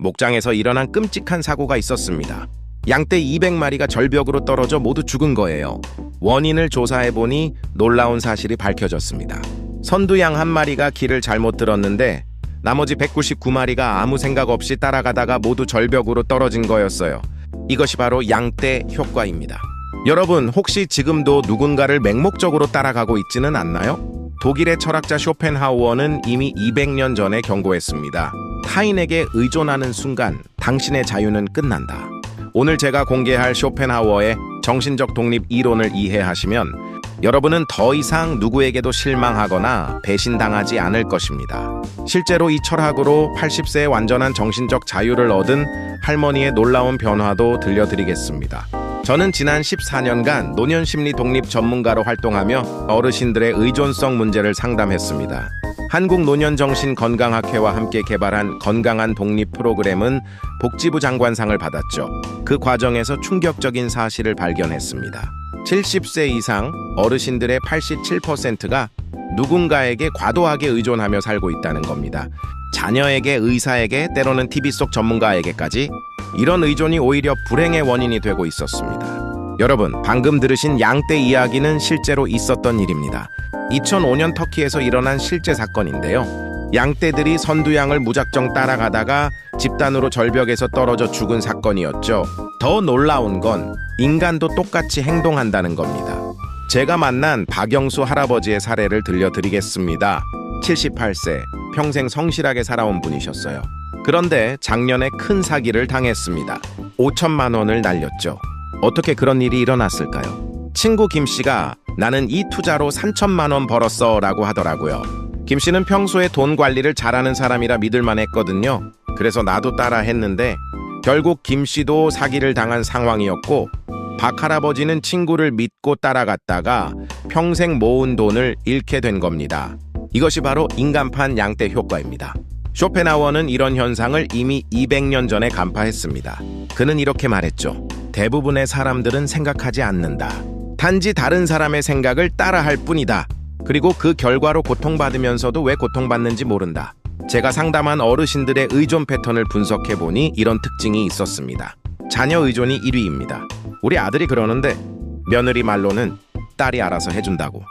목장에서 일어난 끔찍한 사고가 있었습니다. 양떼 200마리가 절벽으로 떨어져 모두 죽은 거예요. 원인을 조사해보니 놀라운 사실이 밝혀졌습니다. 선두양 한 마리가 길을 잘못 들었는데 나머지 199마리가 아무 생각 없이 따라가다가 모두 절벽으로 떨어진 거였어요. 이것이 바로 양떼 효과입니다. 여러분, 혹시 지금도 누군가를 맹목적으로 따라가고 있지는 않나요? 독일의 철학자 쇼펜하우어는 이미 200년 전에 경고했습니다. 타인에게 의존하는 순간 당신의 자유는 끝난다. 오늘 제가 공개할 쇼펜하우어의 정신적 독립 이론을 이해하시면 여러분은 더 이상 누구에게도 실망하거나 배신당하지 않을 것입니다. 실제로 이 철학으로 80세의 완전한 정신적 자유를 얻은 할머니의 놀라운 변화도 들려드리겠습니다. 저는 지난 14년간 노년심리 독립 전문가로 활동하며 어르신들의 의존성 문제를 상담했습니다. 한국노년정신건강학회와 함께 개발한 건강한 독립 프로그램은 복지부 장관상을 받았죠. 그 과정에서 충격적인 사실을 발견했습니다. 70세 이상 어르신들의 87%가 누군가에게 과도하게 의존하며 살고 있다는 겁니다. 자녀에게, 의사에게, 때로는 TV 속 전문가에게까지 이런 의존이 오히려 불행의 원인이 되고 있었습니다. 여러분, 방금 들으신 양떼 이야기는 실제로 있었던 일입니다. 2005년 터키에서 일어난 실제 사건인데요. 양떼들이 선두양을 무작정 따라가다가 집단으로 절벽에서 떨어져 죽은 사건이었죠. 더 놀라운 건 인간도 똑같이 행동한다는 겁니다. 제가 만난 박영수 할아버지의 사례를 들려드리겠습니다. 78세, 평생 성실하게 살아온 분이셨어요. 그런데 작년에 큰 사기를 당했습니다. 5천만 원을 날렸죠. 어떻게 그런 일이 일어났을까요? 친구 김 씨가 나는 이 투자로 3천만 원 벌었어 라고 하더라고요. 김 씨는 평소에 돈 관리를 잘하는 사람이라 믿을만 했거든요. 그래서 나도 따라 했는데 결국 김 씨도 사기를 당한 상황이었고 박 할아버지는 친구를 믿고 따라갔다가 평생 모은 돈을 잃게 된 겁니다. 이것이 바로 인간판 양떼 효과입니다. 쇼펜하우어는 이런 현상을 이미 200년 전에 간파했습니다. 그는 이렇게 말했죠. 대부분의 사람들은 생각하지 않는다. 단지 다른 사람의 생각을 따라할 뿐이다. 그리고 그 결과로 고통받으면서도 왜 고통받는지 모른다. 제가 상담한 어르신들의 의존 패턴을 분석해보니 이런 특징이 있었습니다. 자녀 의존이 1위입니다. 우리 아들이 그러는데 며느리 말로는 딸이 알아서 해준다고.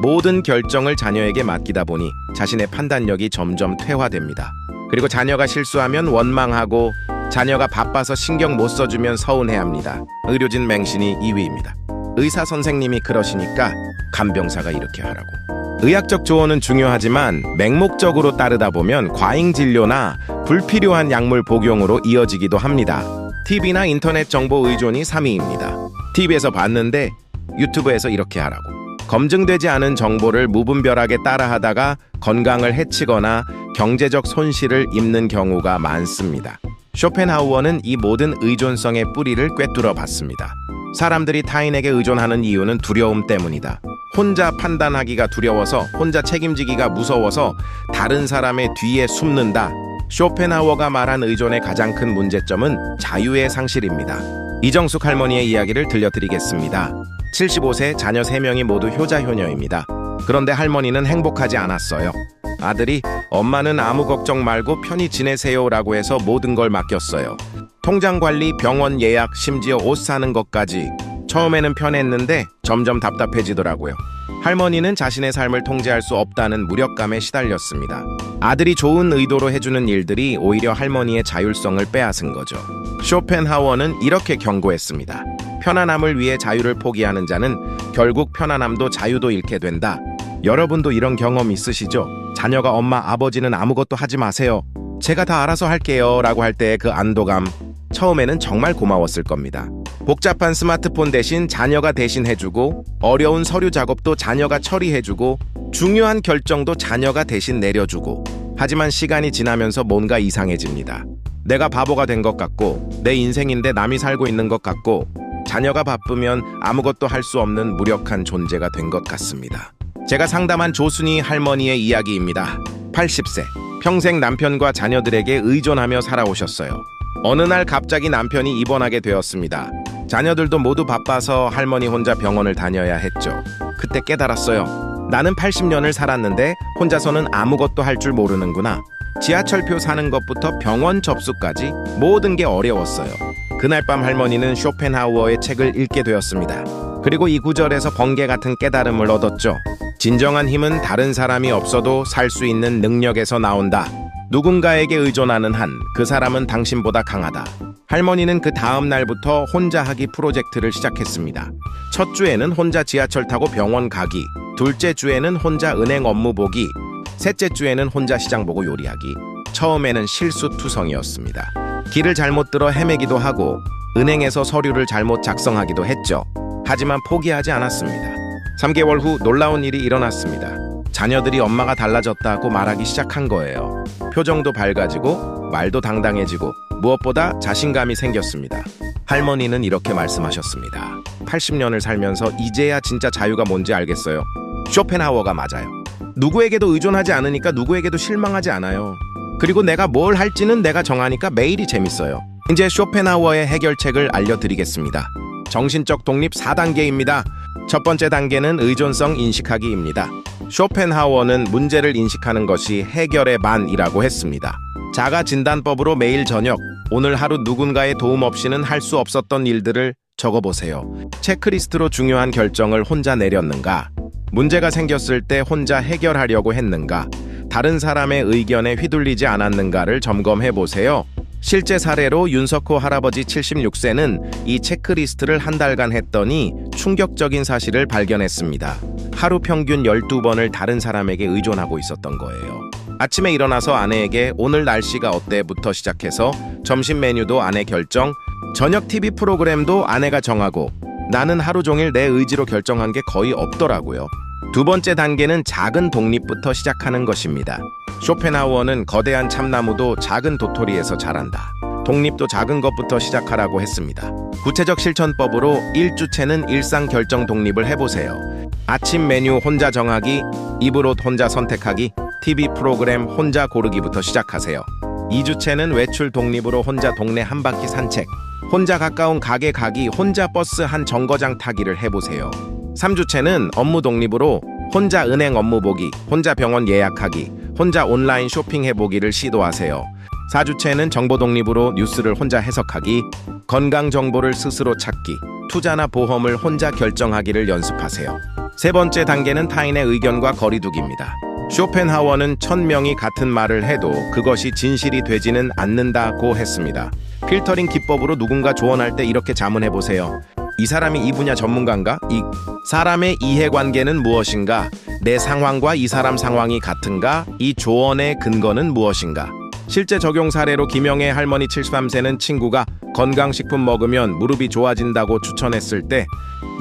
모든 결정을 자녀에게 맡기다 보니 자신의 판단력이 점점 퇴화됩니다. 그리고 자녀가 실수하면 원망하고 자녀가 바빠서 신경 못 써주면 서운해합니다. 의료진 맹신이 2위입니다. 의사 선생님이 그러시니까 간병사가 이렇게 하라고. 의학적 조언은 중요하지만 맹목적으로 따르다 보면 과잉 진료나 불필요한 약물 복용으로 이어지기도 합니다. TV나 인터넷 정보 의존이 3위입니다. TV에서 봤는데 유튜브에서 이렇게 하라고. 검증되지 않은 정보를 무분별하게 따라하다가 건강을 해치거나 경제적 손실을 입는 경우가 많습니다. 쇼펜하우어는 이 모든 의존성의 뿌리를 꿰뚫어 봤습니다. 사람들이 타인에게 의존하는 이유는 두려움 때문이다. 혼자 판단하기가 두려워서, 혼자 책임지기가 무서워서 다른 사람의 뒤에 숨는다. 쇼펜하우어가 말한 의존의 가장 큰 문제점은 자유의 상실입니다. 이정숙 할머니의 이야기를 들려드리겠습니다. 75세 자녀 3명이 모두 효자효녀입니다. 그런데 할머니는 행복하지 않았어요. 아들이 엄마는 아무 걱정 말고 편히 지내세요 라고 해서 모든 걸 맡겼어요. 통장 관리, 병원 예약, 심지어 옷 사는 것까지. 처음에는 편했는데 점점 답답해지더라고요. 할머니는 자신의 삶을 통제할 수 없다는 무력감에 시달렸습니다. 아들이 좋은 의도로 해주는 일들이 오히려 할머니의 자율성을 빼앗은 거죠. 쇼펜하우어는 이렇게 경고했습니다. 편안함을 위해 자유를 포기하는 자는 결국 편안함도 자유도 잃게 된다. 여러분도 이런 경험 있으시죠? 자녀가 엄마, 아버지는 아무것도 하지 마세요. 제가 다 알아서 할게요 라고 할 때의 그 안도감. 처음에는 정말 고마웠을 겁니다. 복잡한 스마트폰 대신 자녀가 대신 해주고, 어려운 서류 작업도 자녀가 처리해주고, 중요한 결정도 자녀가 대신 내려주고. 하지만 시간이 지나면서 뭔가 이상해집니다. 내가 바보가 된 것 같고, 내 인생인데 남이 살고 있는 것 같고, 자녀가 바쁘면 아무것도 할 수 없는 무력한 존재가 된 것 같습니다. 제가 상담한 조순희 할머니의 이야기입니다. 80세, 평생 남편과 자녀들에게 의존하며 살아오셨어요. 어느 날 갑자기 남편이 입원하게 되었습니다. 자녀들도 모두 바빠서 할머니 혼자 병원을 다녀야 했죠. 그때 깨달았어요. 나는 80년을 살았는데 혼자서는 아무것도 할 줄 모르는구나. 지하철표 사는 것부터 병원 접수까지 모든 게 어려웠어요. 그날 밤 할머니는 쇼펜하우어의 책을 읽게 되었습니다. 그리고 이 구절에서 번개 같은 깨달음을 얻었죠. 진정한 힘은 다른 사람이 없어도 살 수 있는 능력에서 나온다. 누군가에게 의존하는 한 그 사람은 당신보다 강하다. 할머니는 그 다음 날부터 혼자 하기 프로젝트를 시작했습니다. 첫 주에는 혼자 지하철 타고 병원 가기, 둘째 주에는 혼자 은행 업무 보기, 셋째 주에는 혼자 시장 보고 요리하기. 처음에는 실수투성이었습니다. 길을 잘못 들어 헤매기도 하고 은행에서 서류를 잘못 작성하기도 했죠. 하지만 포기하지 않았습니다. 3개월 후 놀라운 일이 일어났습니다. 자녀들이 엄마가 달라졌다고 말하기 시작한 거예요. 표정도 밝아지고 말도 당당해지고 무엇보다 자신감이 생겼습니다. 할머니는 이렇게 말씀하셨습니다. 80년을 살면서 이제야 진짜 자유가 뭔지 알겠어요. 쇼펜하우어가 맞아요. 누구에게도 의존하지 않으니까 누구에게도 실망하지 않아요. 그리고 내가 뭘 할지는 내가 정하니까 매일이 재밌어요. 이제 쇼펜하우어의 해결책을 알려드리겠습니다. 정신적 독립 4단계입니다. 첫 번째 단계는 의존성 인식하기입니다. 쇼펜하우어는 문제를 인식하는 것이 해결의 반이라고 했습니다. 자가 진단법으로 매일 저녁, 오늘 하루 누군가의 도움 없이는 할 수 없었던 일들을 적어보세요. 체크리스트로 중요한 결정을 혼자 내렸는가? 문제가 생겼을 때 혼자 해결하려고 했는가? 다른 사람의 의견에 휘둘리지 않았는가를 점검해보세요. 실제 사례로 윤석호 할아버지 76세는 이 체크리스트를 한 달간 했더니 충격적인 사실을 발견했습니다. 하루 평균 12번을 다른 사람에게 의존하고 있었던 거예요. 아침에 일어나서 아내에게 오늘 날씨가 어때?부터 시작해서 점심 메뉴도 아내 결정, 저녁 TV 프로그램도 아내가 정하고 나는 하루 종일 내 의지로 결정한 게 거의 없더라고요. 두 번째 단계는 작은 독립부터 시작하는 것입니다. 쇼펜하우어는 거대한 참나무도 작은 도토리에서 자란다. 독립도 작은 것부터 시작하라고 했습니다. 구체적 실천법으로 1주체는 일상 결정 독립을 해보세요. 아침 메뉴 혼자 정하기, 입을 옷 혼자 선택하기, TV 프로그램 혼자 고르기부터 시작하세요. 2주체는 외출 독립으로 혼자 동네 한 바퀴 산책, 혼자 가까운 가게 가기, 혼자 버스 한 정거장 타기를 해보세요. 3주체는 업무 독립으로 혼자 은행 업무 보기, 혼자 병원 예약하기, 혼자 온라인 쇼핑 해보기를 시도하세요. 4주체는 정보 독립으로 뉴스를 혼자 해석하기, 건강 정보를 스스로 찾기, 투자나 보험을 혼자 결정하기를 연습하세요. 세 번째 단계는 타인의 의견과 거리두기입니다. 쇼펜하우어는 1000명이 같은 말을 해도 그것이 진실이 되지는 않는다고 했습니다. 필터링 기법으로 누군가 조언할 때 이렇게 자문해보세요. 이 사람이 이 분야 전문가인가? 이 사람의 이해관계는 무엇인가? 내 상황과 이 사람 상황이 같은가? 이 조언의 근거는 무엇인가? 실제 적용 사례로 김영애 할머니 73세는 친구가 건강식품 먹으면 무릎이 좋아진다고 추천했을 때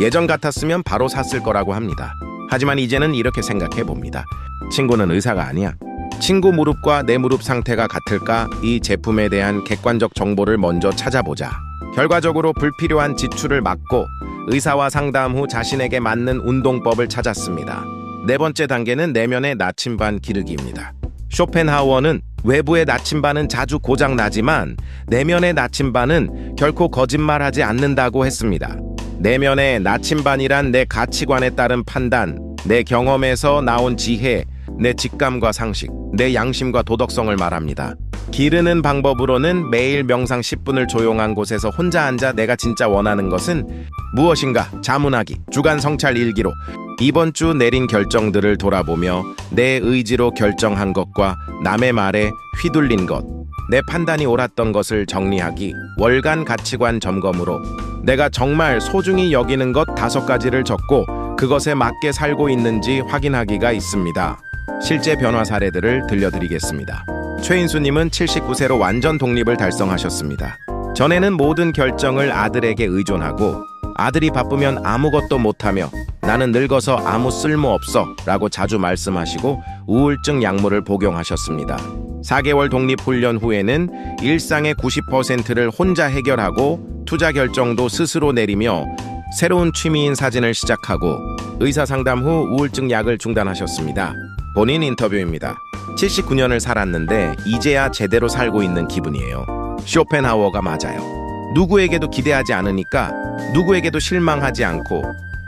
예전 같았으면 바로 샀을 거라고 합니다. 하지만 이제는 이렇게 생각해 봅니다. 친구는 의사가 아니야. 친구 무릎과 내 무릎 상태가 같을까? 이 제품에 대한 객관적 정보를 먼저 찾아보자. 결과적으로 불필요한 지출을 막고 의사와 상담 후 자신에게 맞는 운동법을 찾았습니다. 네 번째 단계는 내면의 나침반 기르기입니다. 쇼펜하우어는 외부의 나침반은 자주 고장나지만 내면의 나침반은 결코 거짓말하지 않는다고 했습니다. 내면의 나침반이란 내 가치관에 따른 판단, 내 경험에서 나온 지혜, 내 직감과 상식, 내 양심과 도덕성을 말합니다. 기르는 방법으로는 매일 명상 10분을 조용한 곳에서 혼자 앉아 내가 진짜 원하는 것은 무엇인가 자문하기, 주간 성찰 일기로 이번 주 내린 결정들을 돌아보며 내 의지로 결정한 것과 남의 말에 휘둘린 것, 내 판단이 옳았던 것을 정리하기, 월간 가치관 점검으로 내가 정말 소중히 여기는 것 5가지를 적고 그것에 맞게 살고 있는지 확인하기가 있습니다. 실제 변화 사례들을 들려드리겠습니다. 최인수님은 79세로 완전 독립을 달성하셨습니다. 전에는 모든 결정을 아들에게 의존하고 아들이 바쁘면 아무것도 못하며 나는 늙어서 아무 쓸모없어 라고 자주 말씀하시고 우울증 약물을 복용하셨습니다. 4개월 독립훈련 후에는 일상의 90%를 혼자 해결하고 투자 결정도 스스로 내리며 새로운 취미인 사진을 시작하고 의사상담 후 우울증 약을 중단하셨습니다. 본인 인터뷰입니다. 79년을 살았는데 이제야 제대로 살고 있는 기분이에요. 쇼펜하우어가 맞아요. 누구에게도 기대하지 않으니까 누구에게도 실망하지 않고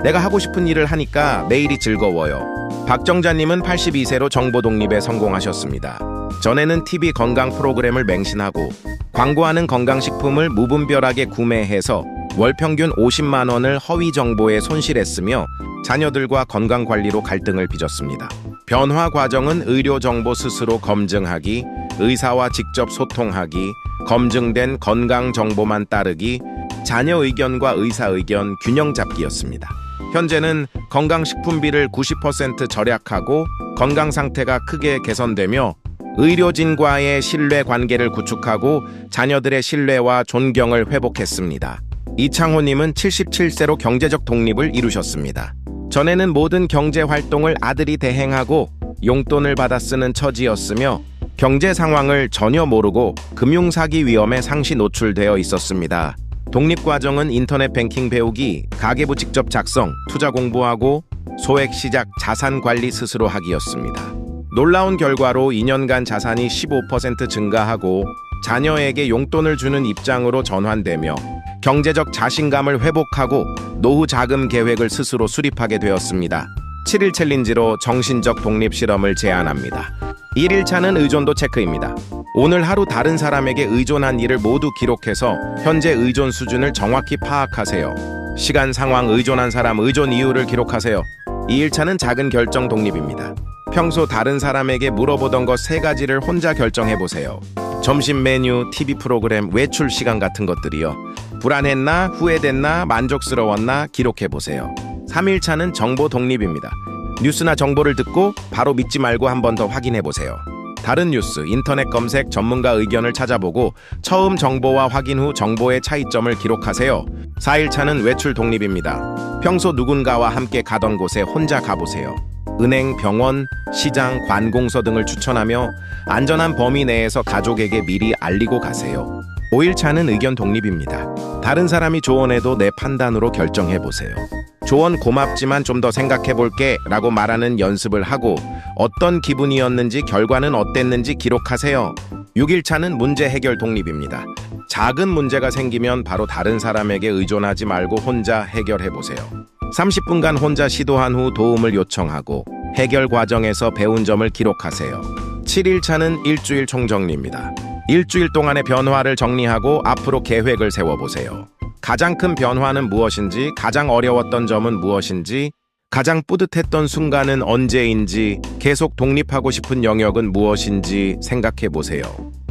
내가 하고 싶은 일을 하니까 매일이 즐거워요. 박정자님은 82세로 정보 독립에 성공하셨습니다. 전에는 TV 건강 프로그램을 맹신하고 광고하는 건강식품을 무분별하게 구매해서 월 평균 50만 원을 허위 정보에 손실했으며 자녀들과 건강관리로 갈등을 빚었습니다. 변화 과정은 의료 정보 스스로 검증하기, 의사와 직접 소통하기, 검증된 건강 정보만 따르기, 자녀 의견과 의사 의견 균형 잡기였습니다. 현재는 건강식품비를 90% 절약하고 건강 상태가 크게 개선되며 의료진과의 신뢰 관계를 구축하고 자녀들의 신뢰와 존경을 회복했습니다. 이창호님은 77세로 경제적 독립을 이루셨습니다. 전에는 모든 경제 활동을 아들이 대행하고 용돈을 받아 쓰는 처지였으며 경제 상황을 전혀 모르고 금융사기 위험에 상시 노출되어 있었습니다. 독립과정은 인터넷 뱅킹 배우기, 가계부 직접 작성, 투자 공부하고 소액 시작, 자산 관리 스스로 하기였습니다. 놀라운 결과로 2년간 자산이 15% 증가하고 자녀에게 용돈을 주는 입장으로 전환되며 경제적 자신감을 회복하고 노후 자금 계획을 스스로 수립하게 되었습니다. 7일 챌린지로 정신적 독립 실험을 제안합니다. 1일차는 의존도 체크입니다. 오늘 하루 다른 사람에게 의존한 일을 모두 기록해서 현재 의존 수준을 정확히 파악하세요. 시간, 상황, 의존한 사람, 의존 이유를 기록하세요. 2일차는 작은 결정 독립입니다. 평소 다른 사람에게 물어보던 것 3가지를 혼자 결정해보세요. 점심 메뉴, TV 프로그램, 외출 시간 같은 것들이요. 불안했나, 후회됐나, 만족스러웠나 기록해보세요. 3일차는 정보 독립입니다. 뉴스나 정보를 듣고 바로 믿지 말고 한 번 더 확인해보세요. 다른 뉴스, 인터넷 검색, 전문가 의견을 찾아보고 처음 정보와 확인 후 정보의 차이점을 기록하세요. 4일차는 외출 독립입니다. 평소 누군가와 함께 가던 곳에 혼자 가보세요. 은행, 병원, 시장, 관공서 등을 추천하며 안전한 범위 내에서 가족에게 미리 알리고 가세요. 5일차는 의견 독립입니다. 다른 사람이 조언해도 내 판단으로 결정해보세요. 조언 고맙지만 좀 더 생각해볼게 라고 말하는 연습을 하고 어떤 기분이었는지 결과는 어땠는지 기록하세요. 6일차는 문제 해결 독립입니다. 작은 문제가 생기면 바로 다른 사람에게 의존하지 말고 혼자 해결해보세요. 30분간 혼자 시도한 후 도움을 요청하고 해결 과정에서 배운 점을 기록하세요. 7일차는 일주일 총정리입니다. 일주일 동안의 변화를 정리하고 앞으로 계획을 세워보세요. 가장 큰 변화는 무엇인지, 가장 어려웠던 점은 무엇인지, 가장 뿌듯했던 순간은 언제인지, 계속 독립하고 싶은 영역은 무엇인지 생각해보세요.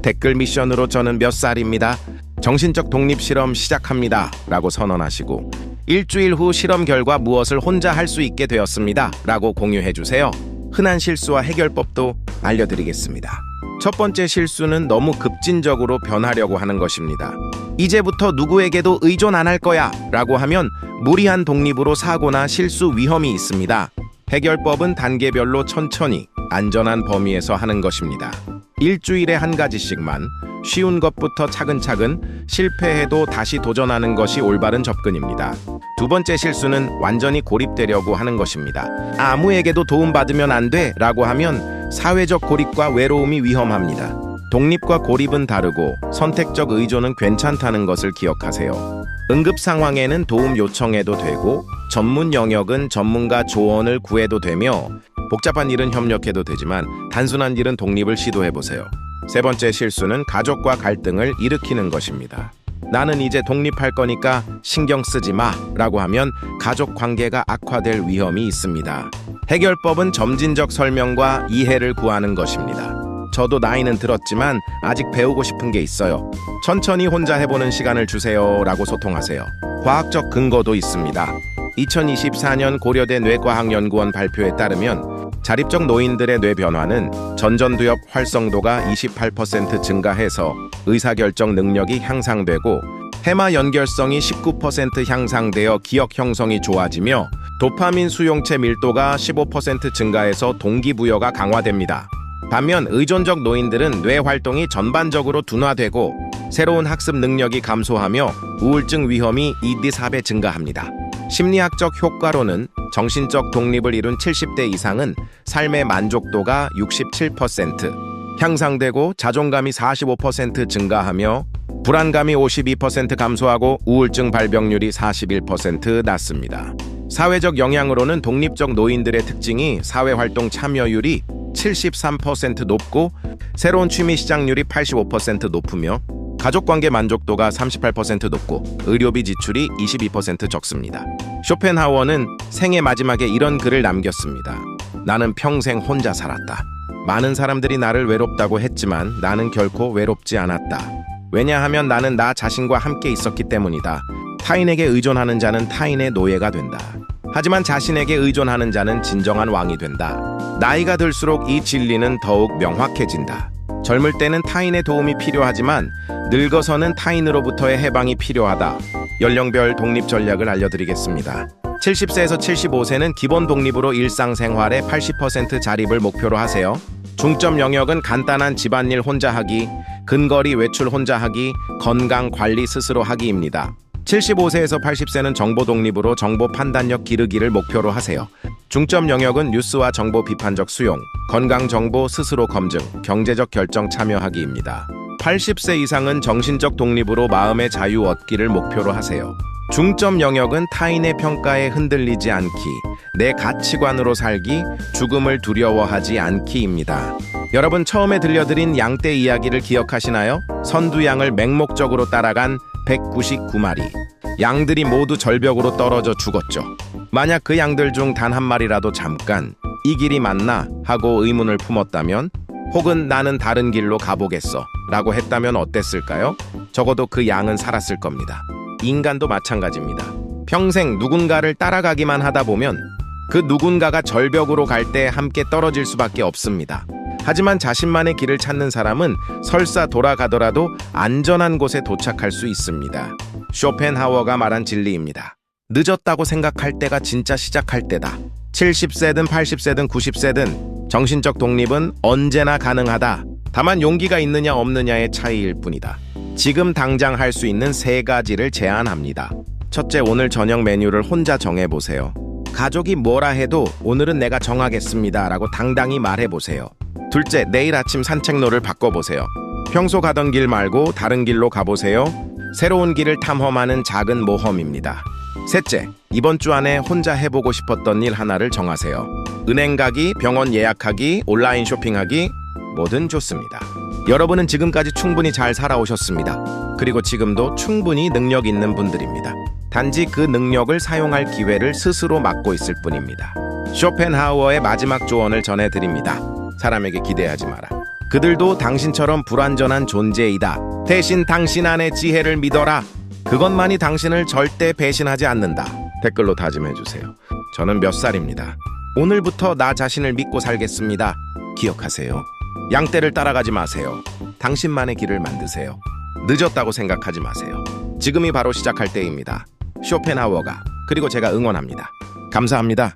댓글 미션으로 저는 몇 살입니다. 정신적 독립 실험 시작합니다. 라고 선언하시고 일주일 후 실험 결과 무엇을 혼자 할 수 있게 되었습니다. 라고 공유해주세요. 흔한 실수와 해결법도 알려드리겠습니다. 첫 번째 실수는 너무 급진적으로 변하려고 하는 것입니다. 이제부터 누구에게도 의존 안 할 거야 라고 하면 무리한 독립으로 사고나 실수 위험이 있습니다. 해결법은 단계별로 천천히 안전한 범위에서 하는 것입니다. 일주일에 한 가지씩만 쉬운 것부터 차근차근 실패해도 다시 도전하는 것이 올바른 접근입니다. 두 번째 실수는 완전히 고립되려고 하는 것입니다. 아무에게도 도움받으면 안 돼 라고 하면 사회적 고립과 외로움이 위험합니다. 독립과 고립은 다르고 선택적 의존은 괜찮다는 것을 기억하세요. 응급 상황에는 도움 요청해도 되고 전문 영역은 전문가 조언을 구해도 되며 복잡한 일은 협력해도 되지만 단순한 일은 독립을 시도해보세요. 세 번째 실수는 가족과 갈등을 일으키는 것입니다. 나는 이제 독립할 거니까 신경 쓰지 마 라고 하면 가족 관계가 악화될 위험이 있습니다. 해결법은 점진적 설명과 이해를 구하는 것입니다. 저도 나이는 들었지만 아직 배우고 싶은 게 있어요. 천천히 혼자 해보는 시간을 주세요 라고 소통하세요. 과학적 근거도 있습니다. 2024년 고려대 뇌과학연구원 발표에 따르면 자립적 노인들의 뇌 변화는 전전두엽 활성도가 28% 증가해서 의사결정 능력이 향상되고 해마 연결성이 19% 향상되어 기억 형성이 좋아지며 도파민 수용체 밀도가 15% 증가해서 동기부여가 강화됩니다. 반면 의존적 노인들은 뇌 활동이 전반적으로 둔화되고 새로운 학습 능력이 감소하며 우울증 위험이 2-4배 증가합니다. 심리학적 효과로는 정신적 독립을 이룬 70대 이상은 삶의 만족도가 67% 향상되고 자존감이 45% 증가하며 불안감이 52% 감소하고 우울증 발병률이 41% 낮습니다. 사회적 영향으로는 독립적 노인들의 특징이 사회활동 참여율이 73% 높고 새로운 취미 시작률이 85% 높으며 가족관계 만족도가 38% 높고 의료비 지출이 22% 적습니다. 쇼펜하우어는 생애 마지막에 이런 글을 남겼습니다. 나는 평생 혼자 살았다. 많은 사람들이 나를 외롭다고 했지만 나는 결코 외롭지 않았다. 왜냐하면 나는 나 자신과 함께 있었기 때문이다. 타인에게 의존하는 자는 타인의 노예가 된다. 하지만 자신에게 의존하는 자는 진정한 왕이 된다. 나이가 들수록 이 진리는 더욱 명확해진다. 젊을 때는 타인의 도움이 필요하지만 늙어서는 타인으로부터의 해방이 필요하다. 연령별 독립 전략을 알려드리겠습니다. 70세에서 75세는 기본 독립으로 일상생활의 80% 자립을 목표로 하세요. 중점 영역은 간단한 집안일 혼자 하기, 근거리 외출 혼자 하기, 건강 관리 스스로 하기입니다. 75세에서 80세는 정보 독립으로 정보 판단력 기르기를 목표로 하세요. 중점 영역은 뉴스와 정보 비판적 수용, 건강 정보 스스로 검증, 경제적 결정 참여하기입니다. 80세 이상은 정신적 독립으로 마음의 자유 얻기를 목표로 하세요. 중점 영역은 타인의 평가에 흔들리지 않기, 내 가치관으로 살기, 죽음을 두려워하지 않기입니다. 여러분 처음에 들려드린 양떼 이야기를 기억하시나요? 선두양을 맹목적으로 따라간 199마리. 양들이 모두 절벽으로 떨어져 죽었죠. 만약 그 양들 중 단 한 마리라도 잠깐 이 길이 맞나 하고 의문을 품었다면, 혹은 나는 다른 길로 가보겠어 라고 했다면 어땠을까요? 적어도 그 양은 살았을 겁니다. 인간도 마찬가지입니다. 평생 누군가를 따라가기만 하다 보면 그 누군가가 절벽으로 갈 때 함께 떨어질 수밖에 없습니다. 하지만 자신만의 길을 찾는 사람은 설사 돌아가더라도 안전한 곳에 도착할 수 있습니다. 쇼펜하우어가 말한 진리입니다. 늦었다고 생각할 때가 진짜 시작할 때다. 70세든 80세든 90세든 정신적 독립은 언제나 가능하다. 다만 용기가 있느냐 없느냐의 차이일 뿐이다. 지금 당장 할 수 있는 3가지를 제안합니다. 첫째, 오늘 저녁 메뉴를 혼자 정해보세요. 가족이 뭐라 해도 오늘은 내가 정하겠습니다 라고 당당히 말해보세요. 둘째, 내일 아침 산책로를 바꿔보세요. 평소 가던 길 말고 다른 길로 가보세요. 새로운 길을 탐험하는 작은 모험입니다. 셋째, 이번 주 안에 혼자 해보고 싶었던 일 하나를 정하세요. 은행 가기, 병원 예약하기, 온라인 쇼핑하기, 뭐든 좋습니다. 여러분은 지금까지 충분히 잘 살아오셨습니다. 그리고 지금도 충분히 능력 있는 분들입니다. 단지 그 능력을 사용할 기회를 스스로 막고 있을 뿐입니다. 쇼펜하우어의 마지막 조언을 전해드립니다. 사람에게 기대하지 마라. 그들도 당신처럼 불완전한 존재이다. 대신 당신 안의 지혜를 믿어라. 그것만이 당신을 절대 배신하지 않는다. 댓글로 다짐해주세요. 저는 몇 살입니다. 오늘부터 나 자신을 믿고 살겠습니다. 기억하세요. 양떼를 따라가지 마세요. 당신만의 길을 만드세요. 늦었다고 생각하지 마세요. 지금이 바로 시작할 때입니다. 쇼펜하우어가, 그리고 제가 응원합니다. 감사합니다.